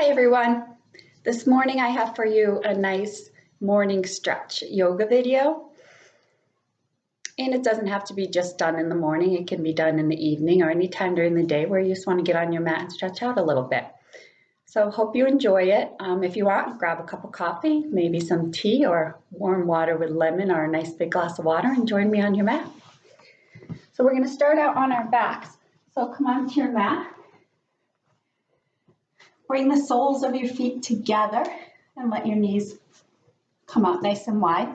Hi everyone. This morning I have for you a nice morning stretch yoga video. And it doesn't have to be just done in the morning. It can be done in the evening or any time during the day where you just want to get on your mat and stretch out a little bit. So hope you enjoy it. If you want, grab a cup of coffee, maybe some tea or warm water with lemon or a nice big glass of water and join me on your mat. So we're going to start out on our backs. So come onto your mat. Bring the soles of your feet together and let your knees come out nice and wide.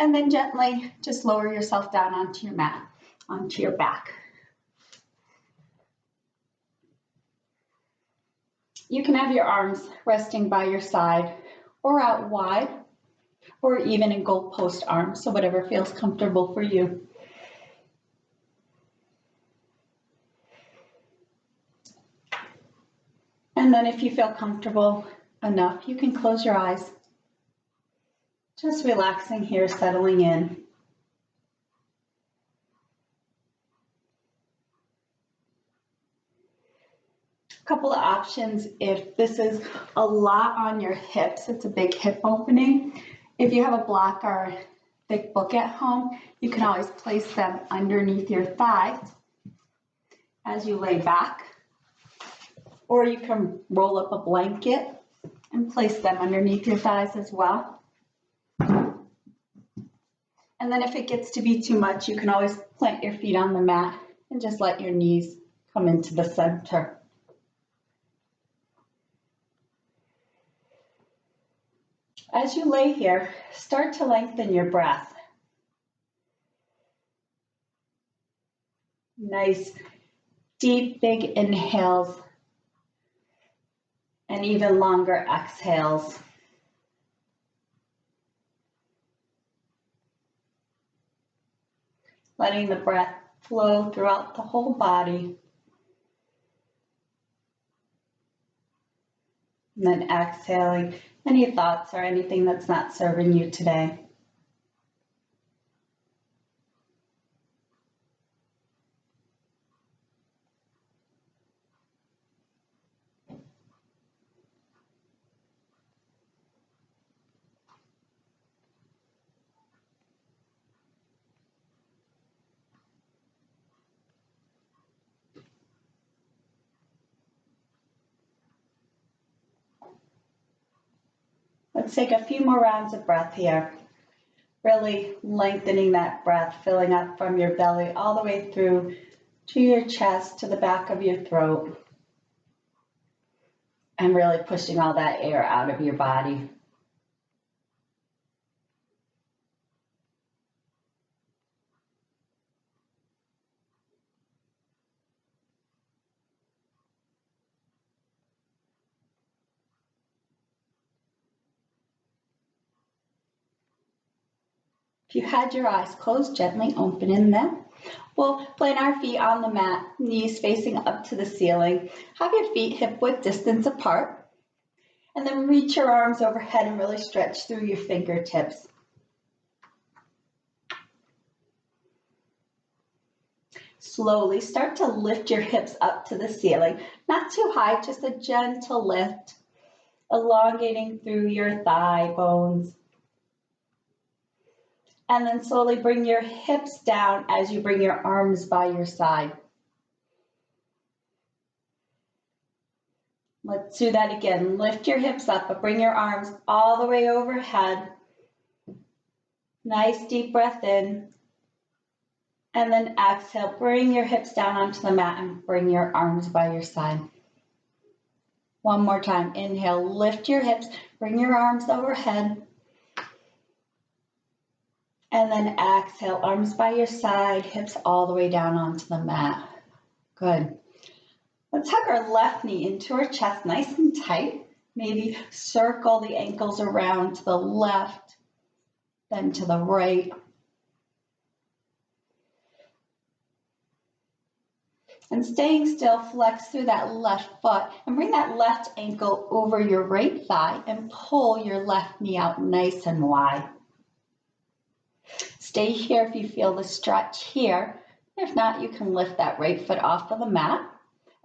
And then gently just lower yourself down onto your mat, onto your back. You can have your arms resting by your side or out wide or even in goalpost arms, so whatever feels comfortable for you. And then if you feel comfortable enough, you can close your eyes. Just relaxing here, settling in. A couple of options if this is a lot on your hips, it's a big hip opening. If you have a block or a thick book at home, you can always place them underneath your thighs as you lay back. Or you can roll up a blanket and place them underneath your thighs as well. And then if it gets to be too much, you can always plant your feet on the mat and just let your knees come into the center. As you lay here, start to lengthen your breath. Nice, deep, big inhales. And even longer exhales. Letting the breath flow throughout the whole body. And then exhaling any thoughts or anything that's not serving you today. Let's take a few more rounds of breath here. Really lengthening that breath, filling up from your belly all the way through to your chest, to the back of your throat. And really pushing all that air out of your body. If you had your eyes closed, gently opening them. We'll plant our feet on the mat, knees facing up to the ceiling. Have your feet hip-width distance apart. And then reach your arms overhead and really stretch through your fingertips. Slowly start to lift your hips up to the ceiling. Not too high, just a gentle lift. Elongating through your thigh bones. And then slowly bring your hips down as you bring your arms by your side. Let's do that again. Lift your hips up, but bring your arms all the way overhead. Nice deep breath in. And then exhale, bring your hips down onto the mat and bring your arms by your side. One more time. Inhale, lift your hips, bring your arms overhead. And then exhale, arms by your side, hips all the way down onto the mat. Good. Let's hug our left knee into our chest nice and tight. Maybe circle the ankles around to the left, then to the right. And staying still, flex through that left foot and bring that left ankle over your right thigh and pull your left knee out nice and wide. Stay here if you feel the stretch here. If not, you can lift that right foot off of the mat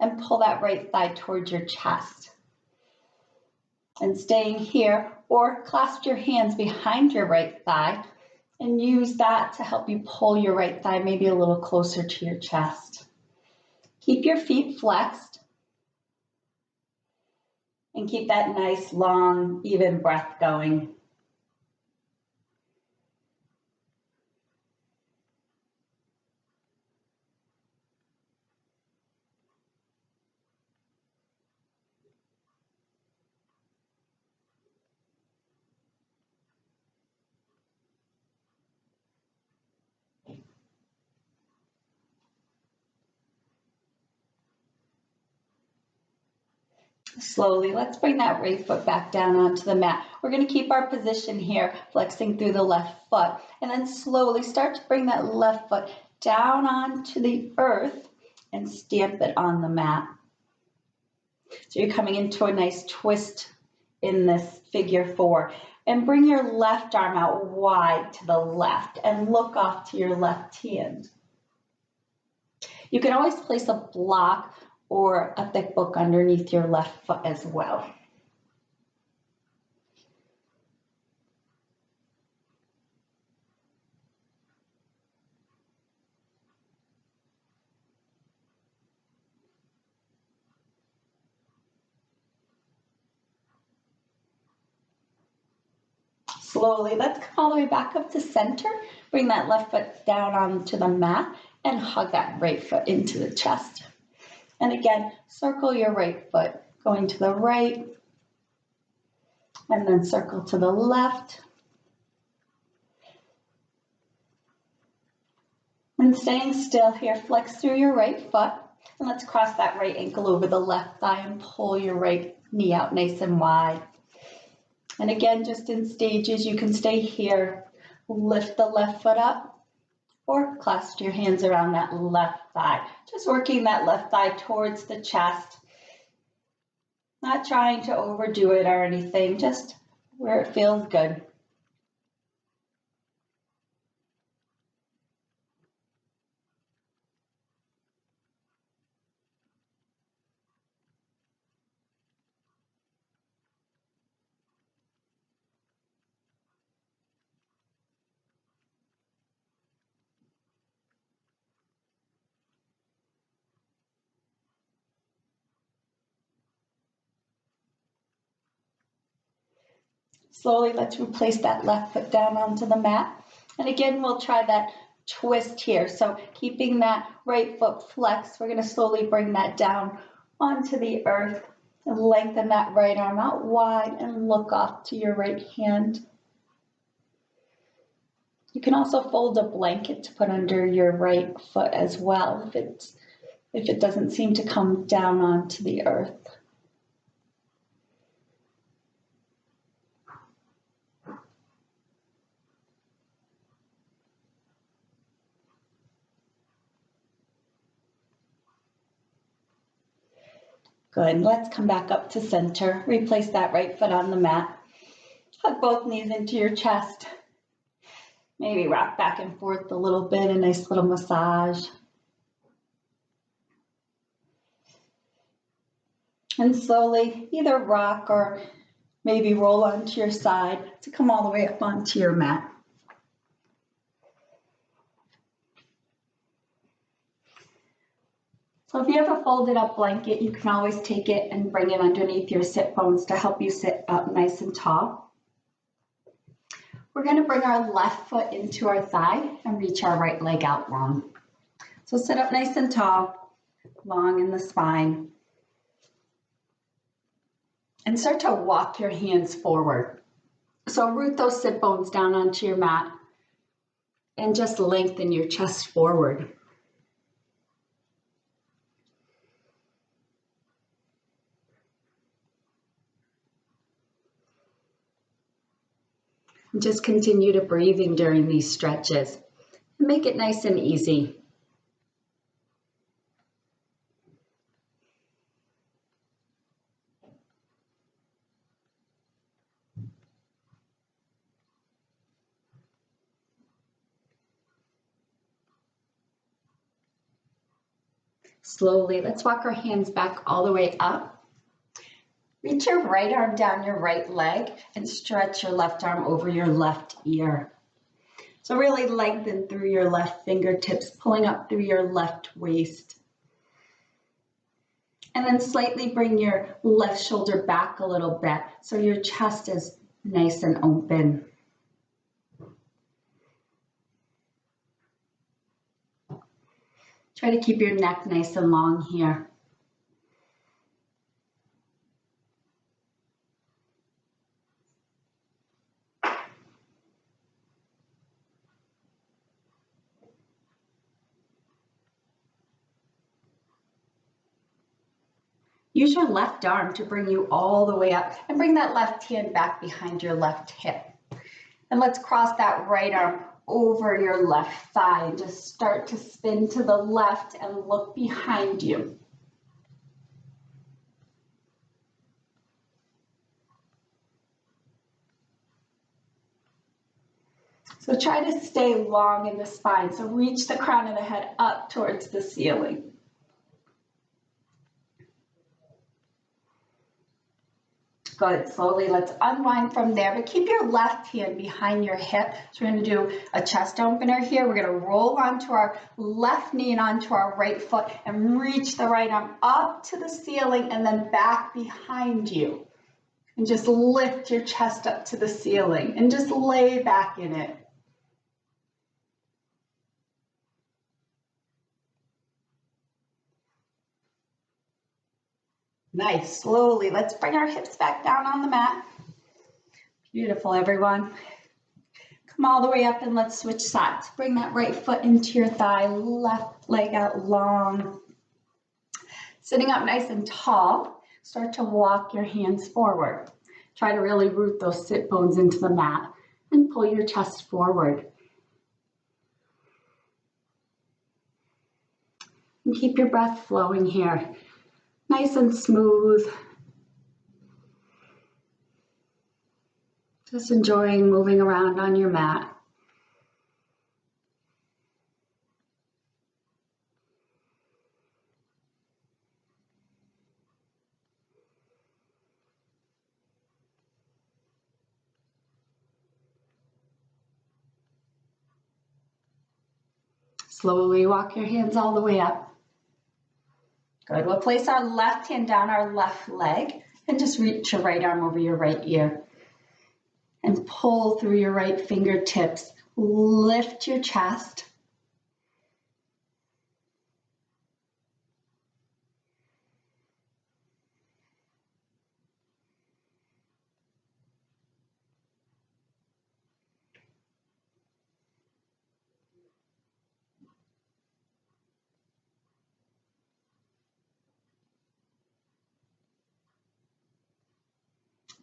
and pull that right thigh towards your chest. And staying here, or clasp your hands behind your right thigh and use that to help you pull your right thigh maybe a little closer to your chest. Keep your feet flexed and keep that nice, long, even breath going. Slowly, let's bring that right foot back down onto the mat. We're going to keep our position here, flexing through the left foot, and then slowly start to bring that left foot down onto the earth and stamp it on the mat. So you're coming into a nice twist in this figure 4. And bring your left arm out wide to the left and look off to your left hand. You can always place a block or a thick book underneath your left foot as well. Slowly, let's come all the way back up to center. Bring that left foot down onto the mat and hug that right foot into the chest. And again, circle your right foot, going to the right, and then circle to the left. And staying still here, flex through your right foot, and let's cross that right ankle over the left thigh and pull your right knee out nice and wide. And again, just in stages, you can stay here, lift the left foot up, or clasp your hands around that left thigh. Just working that left thigh towards the chest. Not trying to overdo it or anything, just where it feels good. Slowly, let's replace that left foot down onto the mat. And again, we'll try that twist here. So keeping that right foot flexed, we're gonna slowly bring that down onto the earth and lengthen that right arm out wide and look off to your right hand. You can also fold a blanket to put under your right foot as well if it doesn't seem to come down onto the earth. Good, let's come back up to center. Replace that right foot on the mat. Hug both knees into your chest. Maybe rock back and forth a little bit, a nice little massage. And slowly either rock or maybe roll onto your side to come all the way up onto your mat. So if you have a folded up blanket, you can always take it and bring it underneath your sit bones to help you sit up nice and tall. We're going to bring our left foot into our thigh and reach our right leg out long. So sit up nice and tall, long in the spine. And start to walk your hands forward. So root those sit bones down onto your mat and just lengthen your chest forward. And just continue to breathe in during these stretches. And make it nice and easy. Slowly, let's walk our hands back all the way up. Reach your right arm down your right leg and stretch your left arm over your left ear. So really lengthen through your left fingertips, pulling up through your left waist. And then slightly bring your left shoulder back a little bit so your chest is nice and open. Try to keep your neck nice and long here. Use your left arm to bring you all the way up and bring that left hand back behind your left hip. And let's cross that right arm over your left thigh and just start to spin to the left and look behind you. So try to stay long in the spine. So reach the crown of the head up towards the ceiling. Good, slowly let's unwind from there, but keep your left hand behind your hip. So we're gonna do a chest opener here. We're gonna roll onto our left knee and onto our right foot and reach the right arm up to the ceiling and then back behind you. And just lift your chest up to the ceiling and just lay back in it. Nice, slowly, let's bring our hips back down on the mat. Beautiful, everyone. Come all the way up and let's switch sides. Bring that right foot into your thigh, left leg out long. Sitting up nice and tall, start to walk your hands forward. Try to really root those sit bones into the mat and pull your chest forward. And keep your breath flowing here. Nice and smooth. Just enjoying moving around on your mat. Slowly walk your hands all the way up. Good, we'll place our left hand down our left leg and just reach your right arm over your right ear. And pull through your right fingertips. Lift your chest.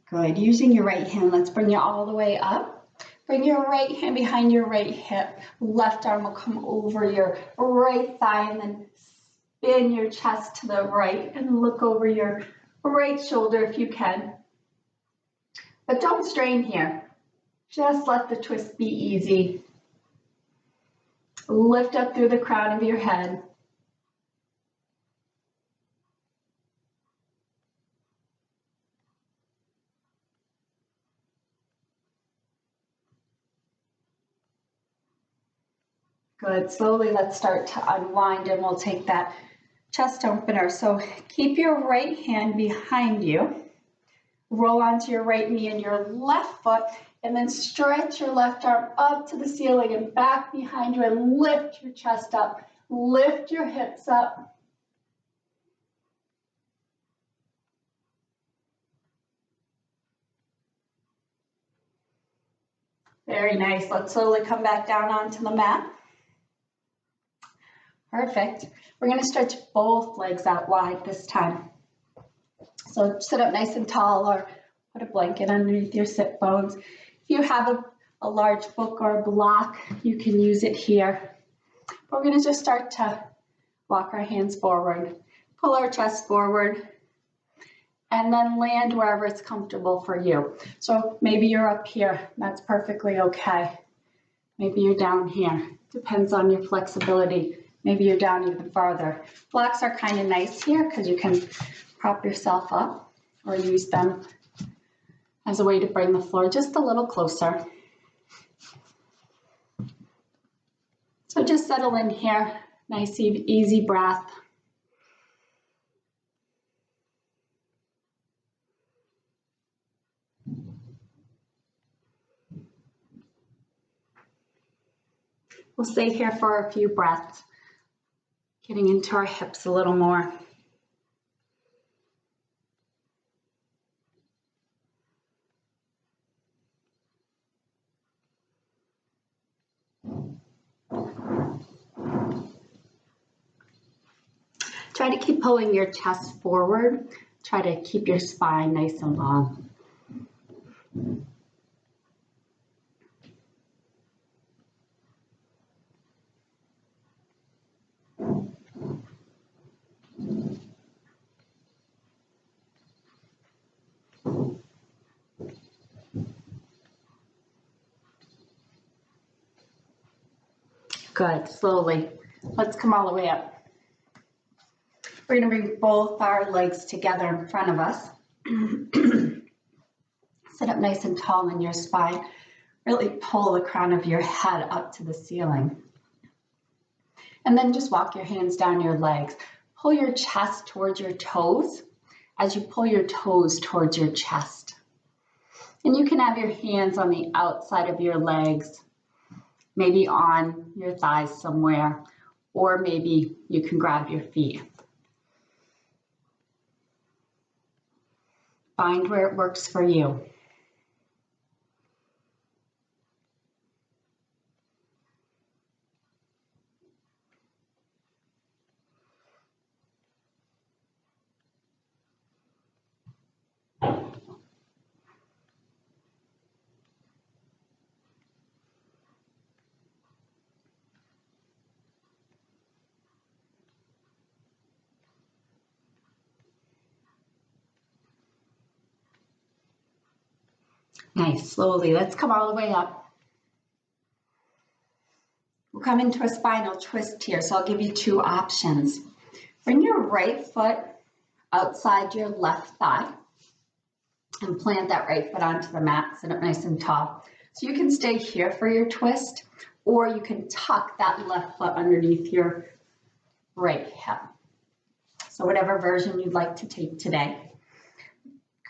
Good, using your right hand, let's bring you all the way up. Bring your right hand behind your right hip. Left arm will come over your right thigh and then spin your chest to the right and look over your right shoulder if you can. But don't strain here. Just let the twist be easy. Lift up through the crown of your head. Good, slowly let's start to unwind and we'll take that chest opener. So keep your right hand behind you. Roll onto your right knee and your left foot and then stretch your left arm up to the ceiling and back behind you and lift your chest up. Lift your hips up. Very nice. Let's slowly come back down onto the mat. Perfect. We're going to stretch both legs out wide this time. So sit up nice and tall or put a blanket underneath your sit bones. If you have a large book or a block, you can use it here. We're going to just start to walk our hands forward, pull our chest forward, and then land wherever it's comfortable for you. So maybe you're up here. That's perfectly okay. Maybe you're down here. Depends on your flexibility. Maybe you're down even farther. Blocks are kind of nice here because you can prop yourself up or use them as a way to bring the floor just a little closer. So just settle in here, nice easy breath. We'll stay here for a few breaths, getting into our hips a little more. Try to keep pulling your chest forward. Try to keep your spine nice and long. Good, slowly. Let's come all the way up. We're gonna bring both our legs together in front of us. Sit up nice and tall in your spine. Really pull the crown of your head up to the ceiling. And then just walk your hands down your legs. Pull your chest towards your toes as you pull your toes towards your chest. And you can have your hands on the outside of your legs, maybe on your thighs somewhere, or maybe you can grab your feet. Find where it works for you. Nice, slowly. Let's come all the way up. We'll come into a spinal twist here, so I'll give you two options. Bring your right foot outside your left thigh and plant that right foot onto the mat, sit up nice and tall. So you can stay here for your twist, or you can tuck that left foot underneath your right hip. So whatever version you'd like to take today.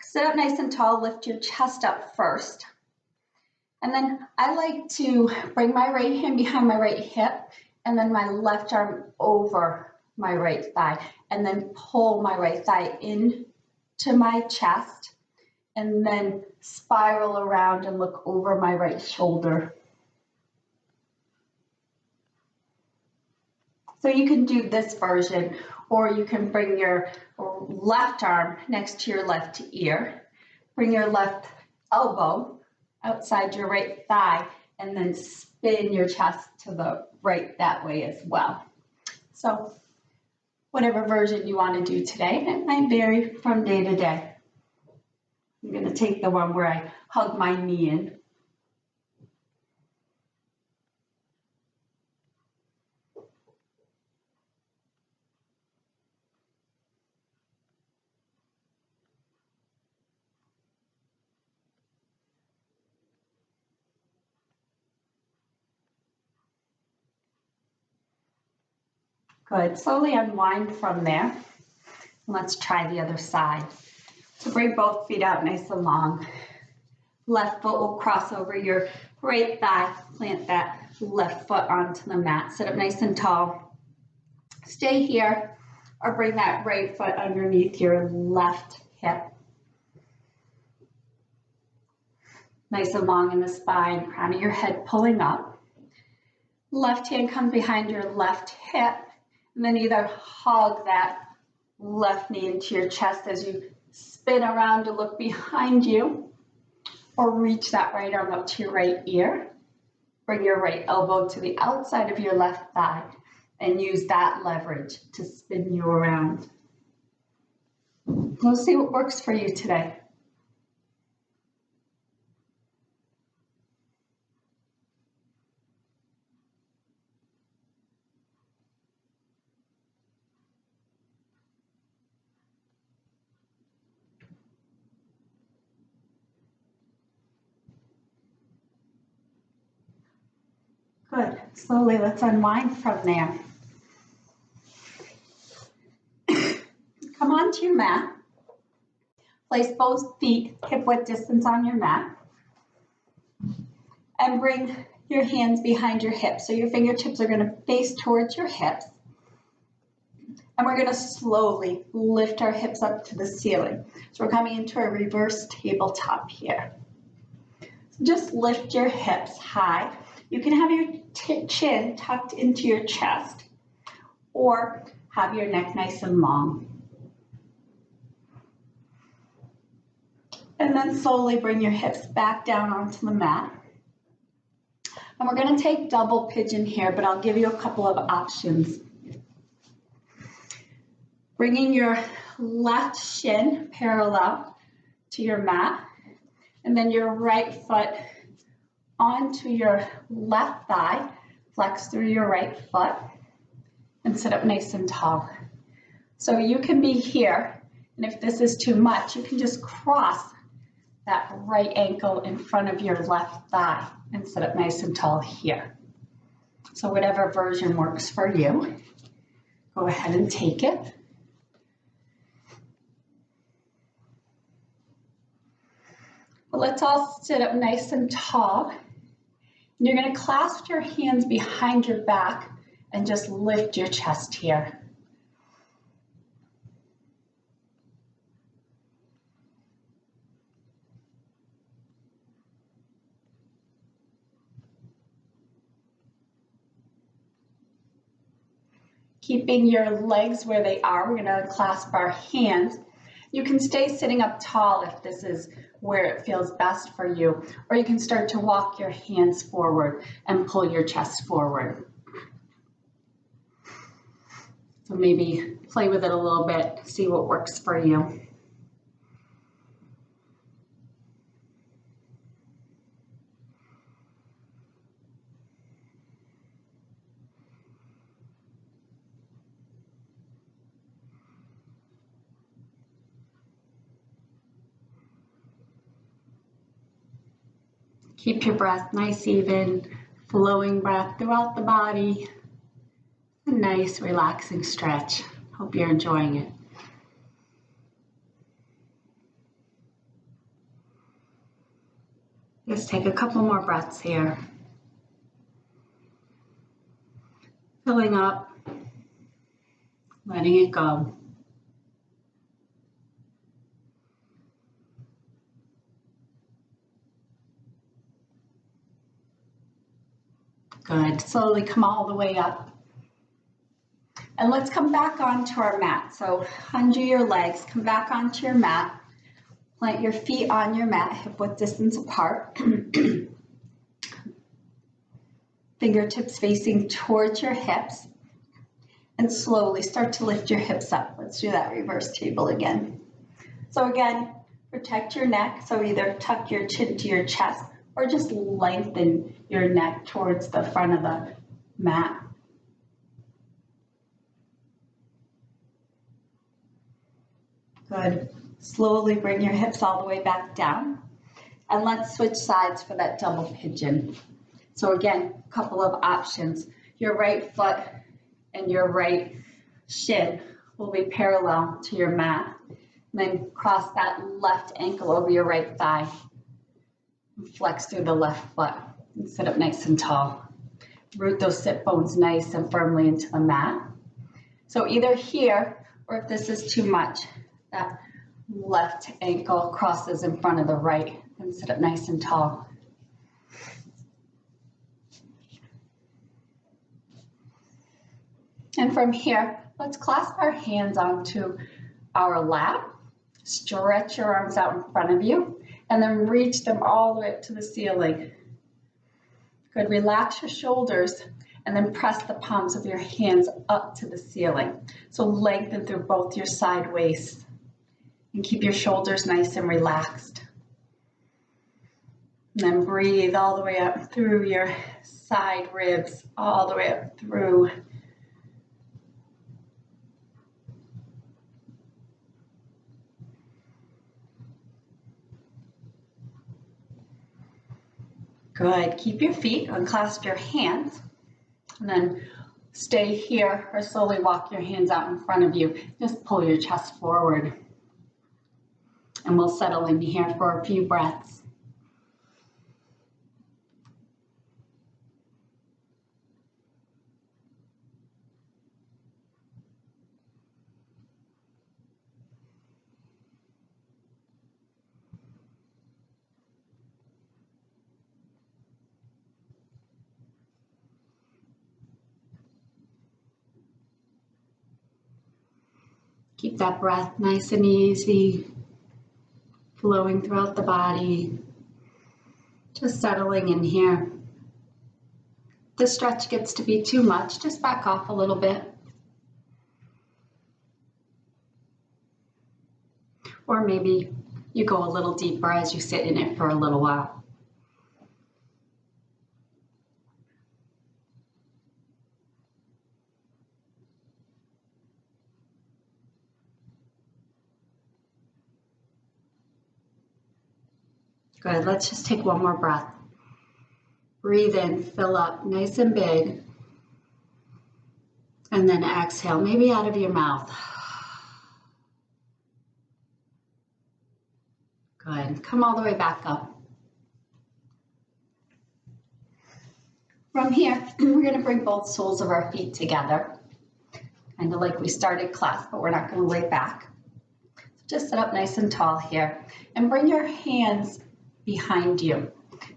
Sit up nice and tall, lift your chest up first. And then I like to bring my right hand behind my right hip and then my left arm over my right thigh and then pull my right thigh in to my chest and then spiral around and look over my right shoulder. So you can do this version, or you can bring your left arm next to your left ear, bring your left elbow outside your right thigh, and then spin your chest to the right that way as well. So whatever version you want to do today, it might vary from day to day. I'm going to take the one where I hug my knee in. Good, slowly unwind from there. Let's try the other side. So bring both feet out nice and long. Left foot will cross over your right thigh, plant that left foot onto the mat. Sit up nice and tall. Stay here, or bring that right foot underneath your left hip. Nice and long in the spine, crown of your head pulling up. Left hand comes behind your left hip, and then either hug that left knee into your chest as you spin around to look behind you, or reach that right arm up to your right ear. Bring your right elbow to the outside of your left thigh and use that leverage to spin you around. We'll see what works for you today. Good. Slowly, let's unwind from there. Come onto your mat. Place both feet hip-width distance on your mat. And bring your hands behind your hips. So your fingertips are going to face towards your hips. And we're going to slowly lift our hips up to the ceiling. So we're coming into a reverse tabletop here. So just lift your hips high. You can have your chin tucked into your chest or have your neck nice and long. And then slowly bring your hips back down onto the mat. And we're going to take double pigeon here, but I'll give you a couple of options. Bringing your left shin parallel to your mat, and then your right foot onto your left thigh, flex through your right foot, and sit up nice and tall. So you can be here, and if this is too much, you can just cross that right ankle in front of your left thigh and sit up nice and tall here. So whatever version works for you, go ahead and take it. But let's all sit up nice and tall. And you're going to clasp your hands behind your back and just lift your chest here. Keeping your legs where they are, we're going to clasp our hands. You can stay sitting up tall if this is where it feels best for you, or you can start to walk your hands forward and pull your chest forward. So maybe play with it a little bit, see what works for you. Keep your breath nice, even, flowing breath throughout the body. A nice, relaxing stretch. Hope you're enjoying it. Just take a couple more breaths here. Filling up, letting it go. Good. Slowly come all the way up. And let's come back onto our mat. So undo your legs, come back onto your mat. Plant your feet on your mat, hip-width distance apart. Fingertips facing towards your hips. And slowly start to lift your hips up. Let's do that reverse table again. So again, protect your neck. So either tuck your chin to your chest or just lengthen your neck towards the front of the mat. Good. Slowly bring your hips all the way back down. And let's switch sides for that double pigeon. So again, a couple of options. Your right foot and your right shin will be parallel to your mat. And then cross that left ankle over your right thigh. Flex through the left foot and sit up nice and tall. Root those sit bones nice and firmly into the mat. So either here, or if this is too much, that left ankle crosses in front of the right and sit up nice and tall. And from here, let's clasp our hands onto our lap. Stretch your arms out in front of you and then reach them all the way up to the ceiling. Good, relax your shoulders and then press the palms of your hands up to the ceiling. So lengthen through both your side waists and keep your shoulders nice and relaxed. And then breathe all the way up through your side ribs, all the way up through. Good. Keep your feet, unclasp your hands. and then stay here or slowly walk your hands out in front of you. Just pull your chest forward. And we'll settle in here for a few breaths. Keep that breath nice and easy, flowing throughout the body. Just settling in here. If the stretch gets to be too much, just back off a little bit. Or maybe you go a little deeper as you sit in it for a little while. Good, let's just take one more breath. Breathe in, fill up nice and big. And then exhale, maybe out of your mouth. Good, come all the way back up. From here, we're gonna bring both soles of our feet together. Kind of like we started class, but we're not gonna lay back. Just sit up nice and tall here and bring your hands behind you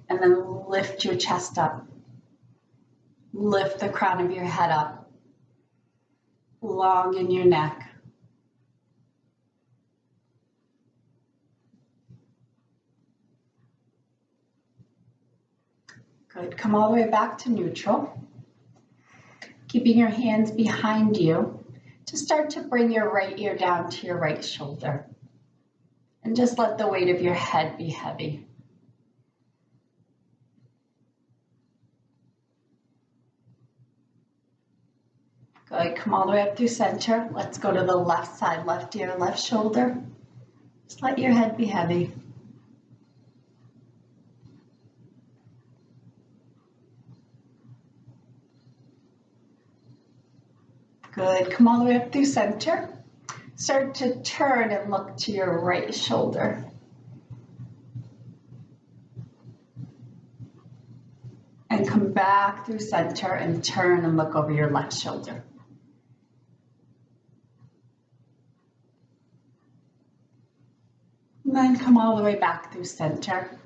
and then lift your chest up. Lift the crown of your head up. Long in your neck. Good, come all the way back to neutral. Keeping your hands behind you. Just start to bring your right ear down to your right shoulder. And just let the weight of your head be heavy. Good, come all the way up through center. Let's go to the left side, left ear, left shoulder. Just let your head be heavy. Good, come all the way up through center. Start to turn and look to your right shoulder. And come back through center and turn and look over your left shoulder. And then come all the way back through center.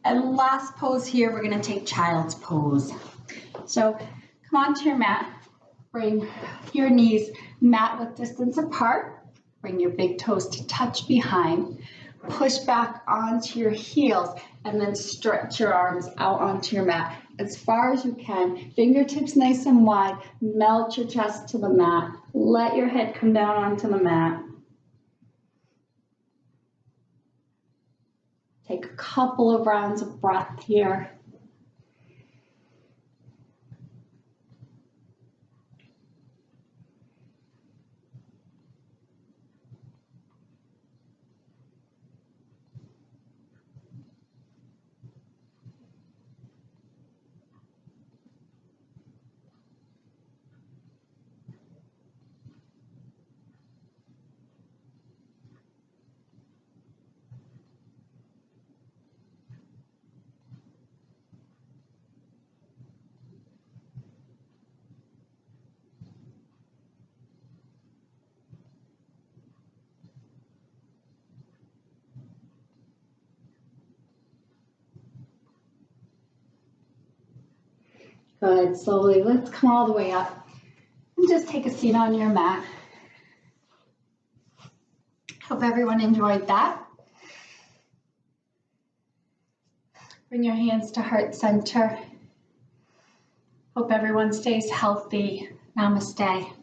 And last pose here, we're gonna take child's pose. So come onto your mat, bring your knees mat width distance apart, bring your big toes to touch behind, push back onto your heels, and then stretch your arms out onto your mat as far as you can. Fingertips nice and wide, melt your chest to the mat, let your head come down onto the mat. Take a couple of rounds of breath here. Good, slowly, let's come all the way up and just take a seat on your mat. Hope everyone enjoyed that. Bring your hands to heart center. Hope everyone stays healthy. Namaste.